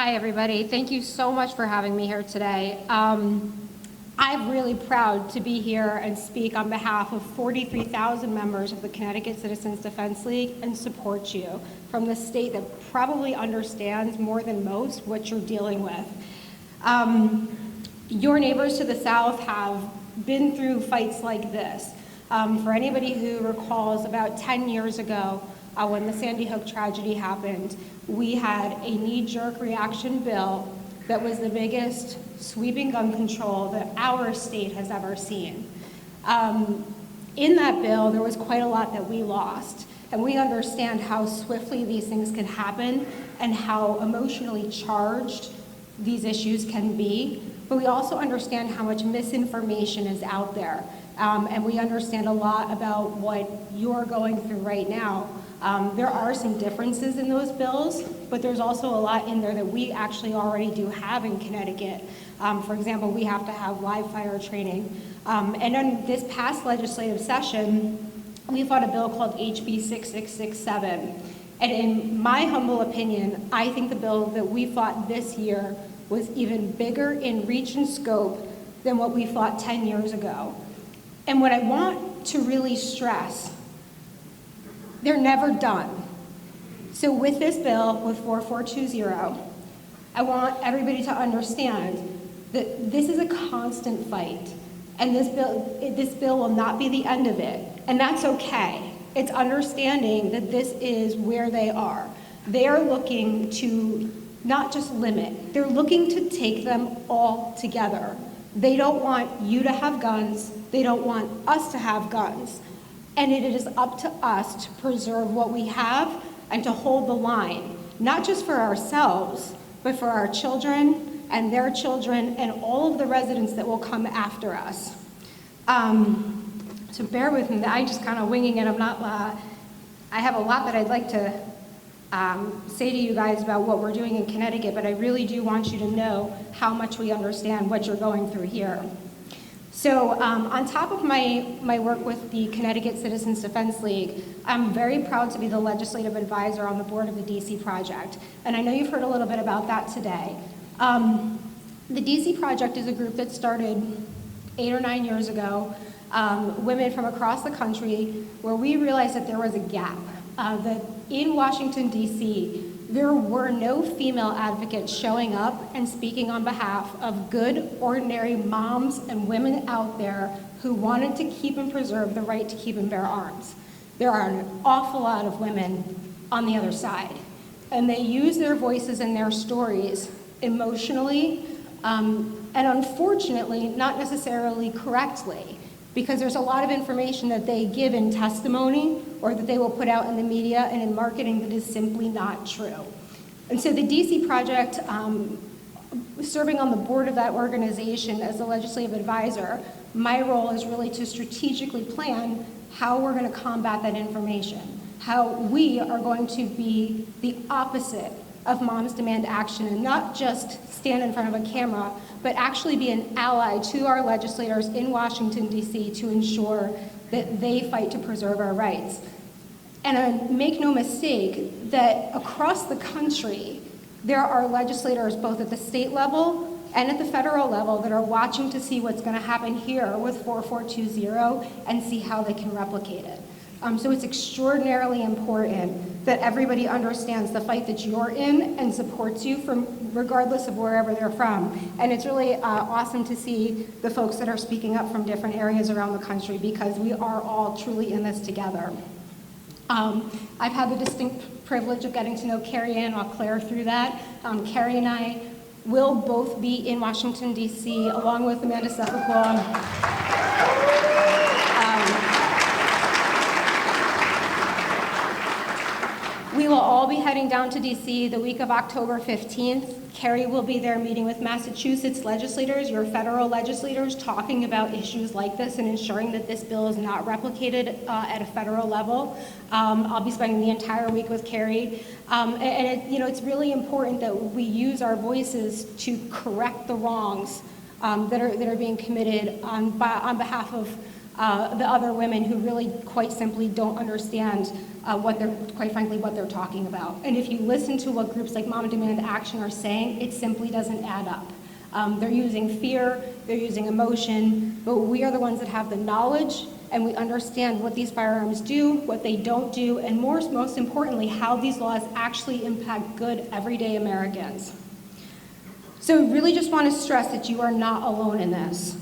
Hi, everybody. Thank you so much for having me here today. I'm really proud to be here and speak on behalf of 43,000 members of the Connecticut Citizens Defense League and support you from the state that probably understands more than most what you're dealing with. Your neighbors to the south have been through fights like this. For anybody who recalls, about 10 years ago, when the Sandy Hook tragedy happened, we had a knee-jerk reaction bill that was the biggest sweeping gun control that our state has ever seen. In that bill, there was quite a lot that we lost, and we understand how swiftly these things can happen and how emotionally charged these issues can be, but we also understand how much misinformation is out there, and we understand a lot about what you're going through right now. There are some differences in those bills, but there's also a lot in there that we actually already do have in Connecticut. For example, we have to have live fire training. And in this past legislative session, we fought a bill called HB 6667. And in my humble opinion, I think the bill that we fought this year was even bigger in reach and scope than what we fought 10 years ago. And what I want to really stress, they're never done. So with this bill, with 4420, I want everybody to understand that this is a constant fight, and this bill will not be the end of it, and that's okay. It's understanding that this is where they are. They are looking to not just limit, they're looking to take them all together. They don't want you to have guns, they don't want us to have guns. And it is up to us to preserve what we have and to hold the line, not just for ourselves, but for our children and their children and all of the residents that will come after us. So bear with me, I'm just kind of winging it. I have a lot that I'd like to say to you guys about what we're doing in Connecticut, but I really do want you to know how much we understand what you're going through here. So on top of my work with the Connecticut Citizens Defense League, I'm very proud to be the legislative advisor on the board of the DC Project. And I know you've heard a little bit about that today. The DC Project is a group that started 8 or 9 years ago, women from across the country, where we realized that there was a gap, that in Washington, DC, there were no female advocates showing up and speaking on behalf of good, ordinary moms and women out there who wanted to keep and preserve the right to keep and bear arms. There are an awful lot of women on the other side, and they use their voices and their stories emotionally, and unfortunately, not necessarily correctly, because there's a lot of information that they give in testimony or that they will put out in the media and in marketing that is simply not true. And so the DC Project, serving on the board of that organization as a legislative advisor, my role is really to strategically plan how we're going to combat that information, how we are going to be the opposite of Moms Demand Action and not just stand in front of a camera, but actually be an ally to our legislators in Washington, D.C. to ensure that they fight to preserve our rights. And make no mistake that across the country, there are legislators both at the state level and at the federal level that are watching to see what's going to happen here with 4420 and see how they can replicate it. So it's extraordinarily important that everybody understands the fight that you're in and supports you regardless of wherever they're from. And it's really awesome to see the folks that are speaking up from different areas around the country because we are all truly in this together. I've had the distinct privilege of getting to know Carrie Ann Claire through that. Carrie and I will both be in Washington, D.C., along with Amanda Sefcool. We will all be heading down to DC the week of October 15th. Carrie will be there meeting with Massachusetts legislators, your federal legislators, talking about issues like this and ensuring that this bill is not replicated at a federal level. I'll be spending the entire week with Carrie. It's really important that we use our voices to correct the wrongs that are being committed on behalf of the other women who really quite simply don't understand quite frankly, what they're talking about. And if you listen to what groups like Mom Demand Action are saying, it simply doesn't add up. They're using fear, they're using emotion, but we are the ones that have the knowledge and we understand what these firearms do, what they don't do, and most importantly, how these laws actually impact good everyday Americans. So I really just want to stress that you are not alone in this.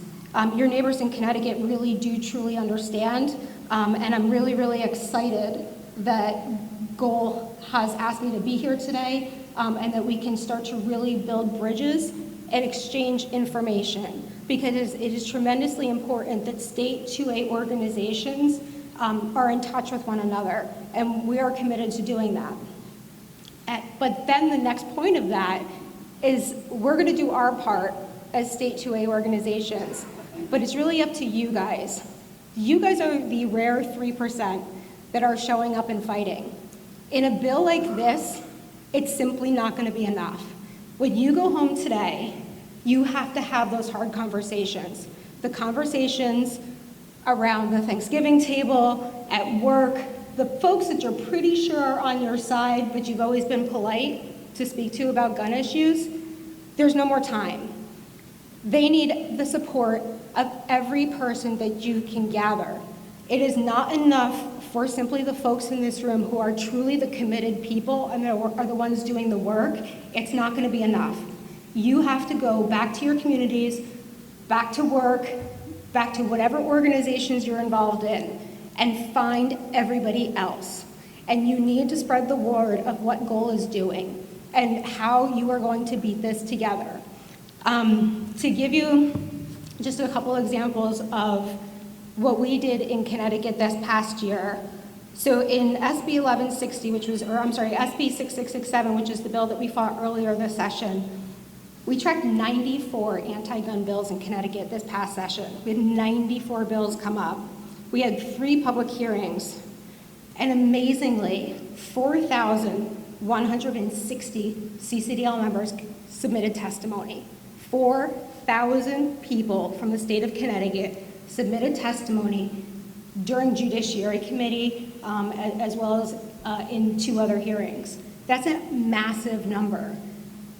Your neighbors in Connecticut really do truly understand, and I'm really, really excited that Goal has asked me to be here today, and that we can start to really build bridges and exchange information, because it is tremendously important that state 2A organizations are in touch with one another, and we are committed to doing that. But then the next point of that is we're going to do our part as state 2A organizations, but it's really up to you guys. You guys are the rare 3% that are showing up and fighting. In a bill like this, it's simply not going to be enough. When you go home today, you have to have those hard conversations. The conversations around the Thanksgiving table, at work, the folks that you're pretty sure are on your side, but you've always been polite to speak to about gun issues, there's no more time. They need the support of every person that you can gather. It is not enough for simply the folks in this room who are truly the committed people and are the ones doing the work. It's not going to be enough. You have to go back to your communities, back to work, back to whatever organizations you're involved in, and find everybody else. And you need to spread the word of what Goal is doing and how you are going to beat this together. To give you just a couple examples of what we did in Connecticut this past year. So in SB 1160, SB 6667, which is the bill that we fought earlier this session, we tracked 94 anti-gun bills in Connecticut this past session. We had 94 bills come up. We had 3 public hearings, and amazingly, 4,160 CCDL members submitted testimony. 4,000 people from the state of Connecticut submitted testimony during Judiciary Committee, as well as in 2 other hearings. That's a massive number.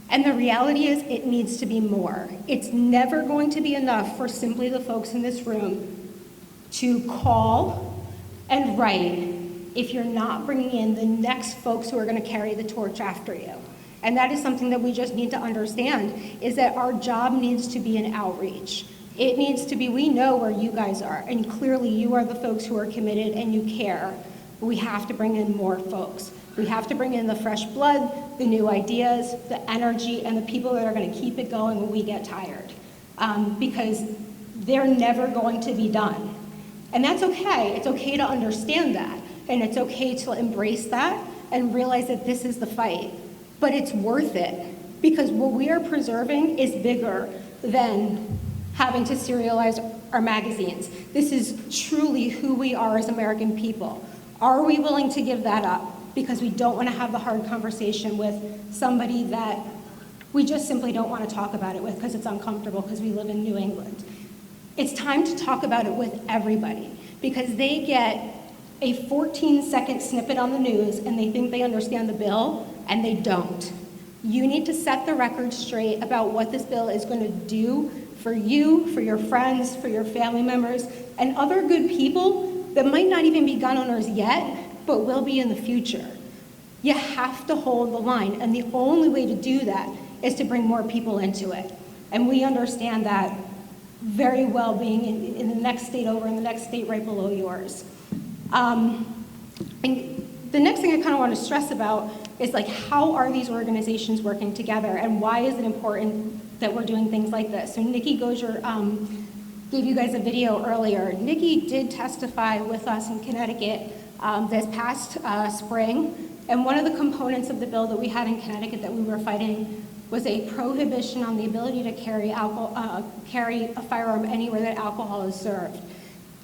And the reality is it needs to be more. It's never going to be enough for simply the folks in this room to call and write if you're not bringing in the next folks who are going to carry the torch after you. And that is something that we just need to understand, is that our job needs to be an outreach. It needs to be, we know where you guys are, and clearly you are the folks who are committed and you care. But we have to bring in more folks. We have to bring in the fresh blood, the new ideas, the energy, and the people that are going to keep it going when we get tired. Because they're never going to be done. And that's okay. It's okay to understand that. And it's okay to embrace that and realize that this is the fight. But it's worth it, because what we are preserving is bigger than having to serialize our magazines. This is truly who we are as American people. Are we willing to give that up? Because we don't want to have the hard conversation with somebody that we just simply don't want to talk about it with because it's uncomfortable because we live in New England. It's time to talk about it with everybody, because they get a 14-second snippet on the news and they think they understand the bill, and they don't. You need to set the record straight about what this bill is going to do for you, for your friends, for your family members, and other good people that might not even be gun owners yet, but will be in the future. You have to hold the line, and the only way to do that is to bring more people into it. And we understand that very well, being in the next state over, in the next state right below yours. And the next thing I kind of want to stress about is, like, how are these organizations working together, and why is it important that we're doing things like this? So Nikki Gosier gave you guys a video earlier. Nikki did testify with us in Connecticut this past spring, and one of the components of the bill that we had in Connecticut that we were fighting was a prohibition on the ability to carry a firearm anywhere that alcohol is served.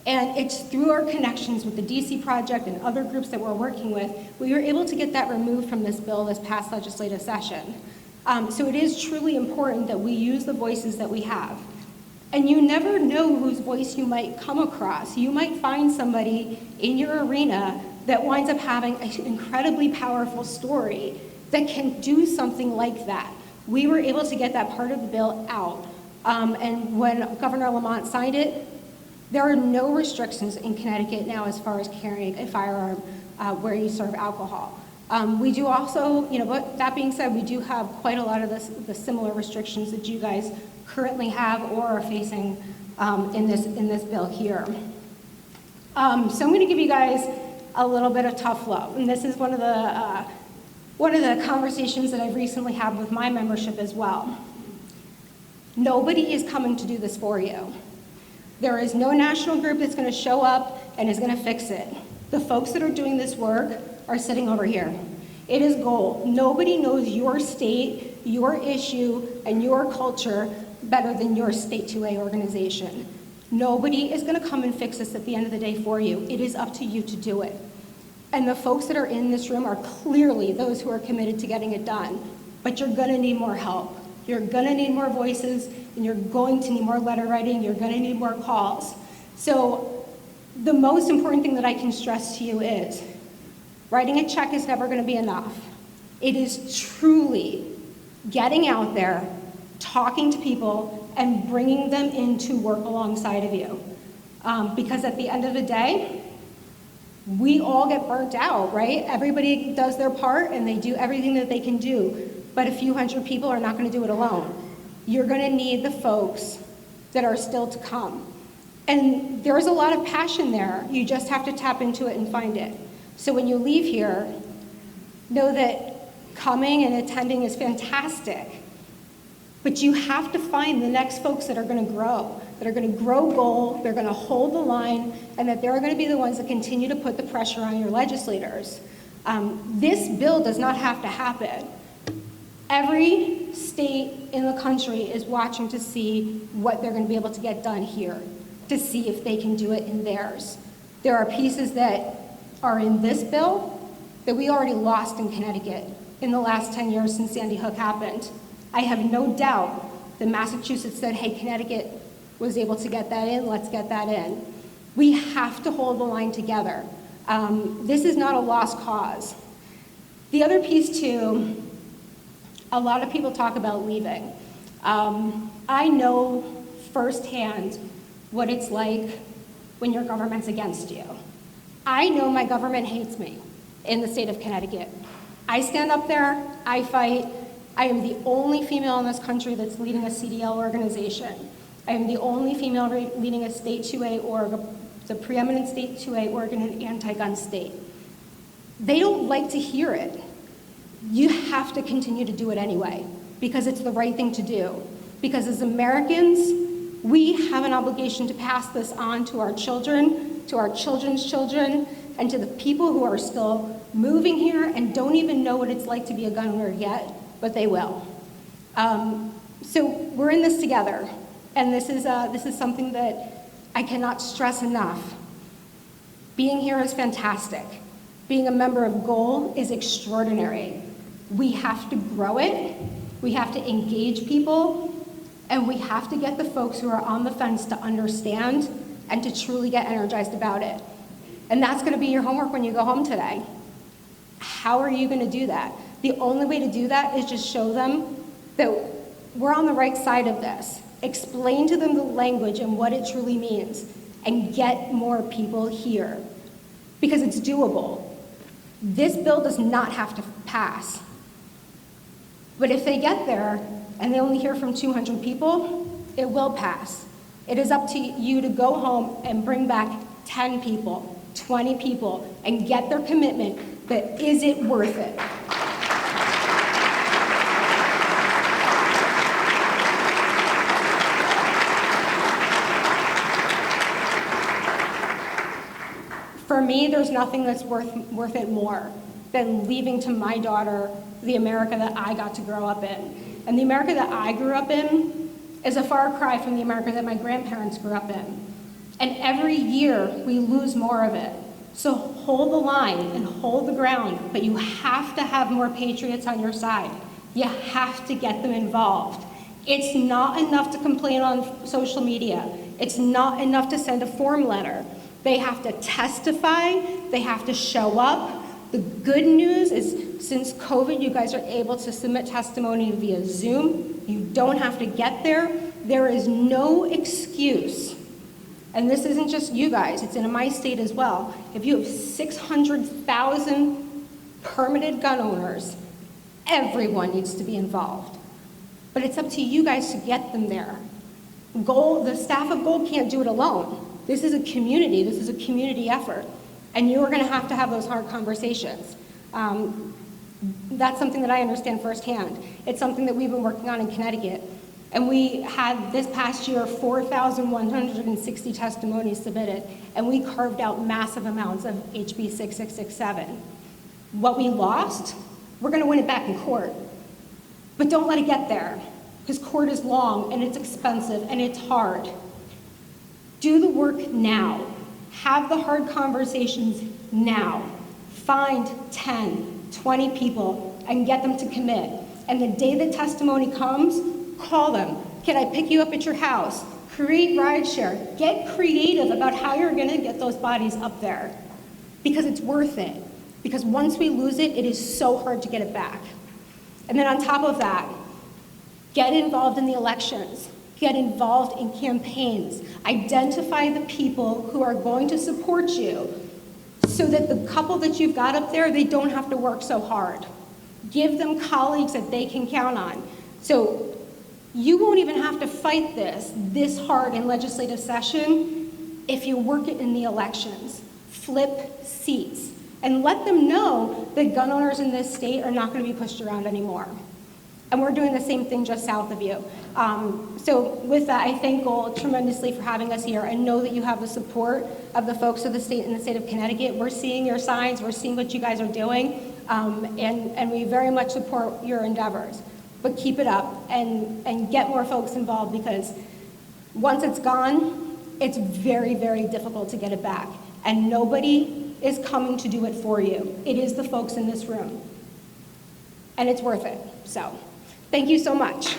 And it's through our connections with the DC Project and other groups that we're working with, we were able to get that removed from this bill this past legislative session. So it is truly important that we use the voices that we have. And you never know whose voice you might come across. You might find somebody in your arena that winds up having an incredibly powerful story that can do something like that. We were able to get that part of the bill out. And when Governor Lamont signed it, there are no restrictions in Connecticut now as far as carrying a firearm where you serve alcohol. We do also, but that being said, we do have quite a lot of the similar restrictions that you guys currently have or are facing in this bill here. So I'm going to give you guys a little bit of tough love, and this is one of the conversations that I've recently had with my membership as well. Nobody is coming to do this for you. There is no national group that's going to show up and is going to fix it. The folks that are doing this work are sitting over here. It is gold. Nobody knows your state, your issue, and your culture better than your State 2A organization. Nobody is going to come and fix this at the end of the day for you. It is up to you to do it. And the folks that are in this room are clearly those who are committed to getting it done. But you're going to need more help. You're going to need more voices, and you're going to need more letter writing. You're going to need more calls. So the most important thing that I can stress to you is writing a check is never going to be enough. It is truly getting out there, talking to people, and bringing them in to work alongside of you. Because at the end of the day, we all get burnt out, right? Everybody does their part and they do everything that they can do, but a few hundred people are not going to do it alone. You're going to need the folks that are still to come. And there's a lot of passion there. You just have to tap into it and find it. So when you leave here, know that coming and attending is fantastic, but you have to find the next folks that are going to grow goal, they're going to hold the line, and that they're going to be the ones that continue to put the pressure on your legislators. This bill does not have to happen. Every state in the country is watching to see what they're going to be able to get done here, to see if they can do it in theirs. There are pieces that are in this bill that we already lost in Connecticut in the last 10 years since Sandy Hook happened. I have no doubt that Massachusetts said, hey, Connecticut was able to get that in, let's get that in. We have to hold the line together. This is not a lost cause. The other piece too, a lot of people talk about leaving. I know firsthand what it's like when your government's against you. I know my government hates me in the state of Connecticut. I stand up there, I fight. I am the only female in this country that's leading a CCDL organization. I am the only female leading a State 2A org, the preeminent State 2A org in an anti-gun state. They don't like to hear it. You have to continue to do it anyway, because it's the right thing to do. Because as Americans, we have an obligation to pass this on to our children, to our children's children, and to the people who are still moving here and don't even know what it's like to be a gun owner yet, but they will. So we're in this together, and this is something that I cannot stress enough. Being here is fantastic. Being a member of GOAL is extraordinary. We have to grow it, we have to engage people, and we have to get the folks who are on the fence to understand and to truly get energized about it. And that's going to be your homework when you go home today. How are you going to do that? The only way to do that is just show them that we're on the right side of this. Explain to them the language and what it truly means, and get more people here, because it's doable. This bill does not have to pass. But if they get there and they only hear from 200 people, it will pass. It is up to you to go home and bring back 10 people, 20 people, and get their commitment that is it worth it? For me, there's nothing that's worth it more than leaving to my daughter the America that I got to grow up in. And the America that I grew up in is a far cry from the America that my grandparents grew up in. And every year, we lose more of it. So hold the line and hold the ground, but you have to have more patriots on your side. You have to get them involved. It's not enough to complain on social media. It's not enough to send a form letter. They have to testify, they have to show up. The good news is since COVID, you guys are able to submit testimony via Zoom. You don't have to get there. There is no excuse, and this isn't just you guys, it's in my state as well. If you have 600,000 permitted gun owners, everyone needs to be involved. But it's up to you guys to get them there. The staff of Gold can't do it alone. This is a community, this is a community effort, and you're gonna have to have those hard conversations. That's something that I understand firsthand. It's something that we've been working on in Connecticut. And we had this past year 4,160 testimonies submitted, and we carved out massive amounts of HB 6667. What we lost, we're gonna win it back in court. But don't let it get there, because court is long and it's expensive and it's hard. Do the work now. Have the hard conversations now. Find 10, 20 people and get them to commit. And the day the testimony comes, call them. Can I pick you up at your house? Create rideshare. Get creative about how you're gonna get those bodies up there, because it's worth it. Because once we lose it, it is so hard to get it back. And then on top of that, get involved in the elections. Get involved in campaigns. Identify the people who are going to support you so that the couple that you've got up there, they don't have to work so hard. Give them colleagues that they can count on. So you won't even have to fight this hard in legislative session if you work it in the elections. Flip seats and let them know that gun owners in this state are not going to be pushed around anymore. And we're doing the same thing just south of you. So with that, I thank Gold tremendously for having us here. I know that you have the support of the folks of the state in the state of Connecticut. We're seeing your signs, we're seeing what you guys are doing, and we very much support your endeavors. But keep it up and get more folks involved, because once it's gone, it's very, very difficult to get it back. And nobody is coming to do it for you. It is the folks in this room. And it's worth it. So, thank you so much.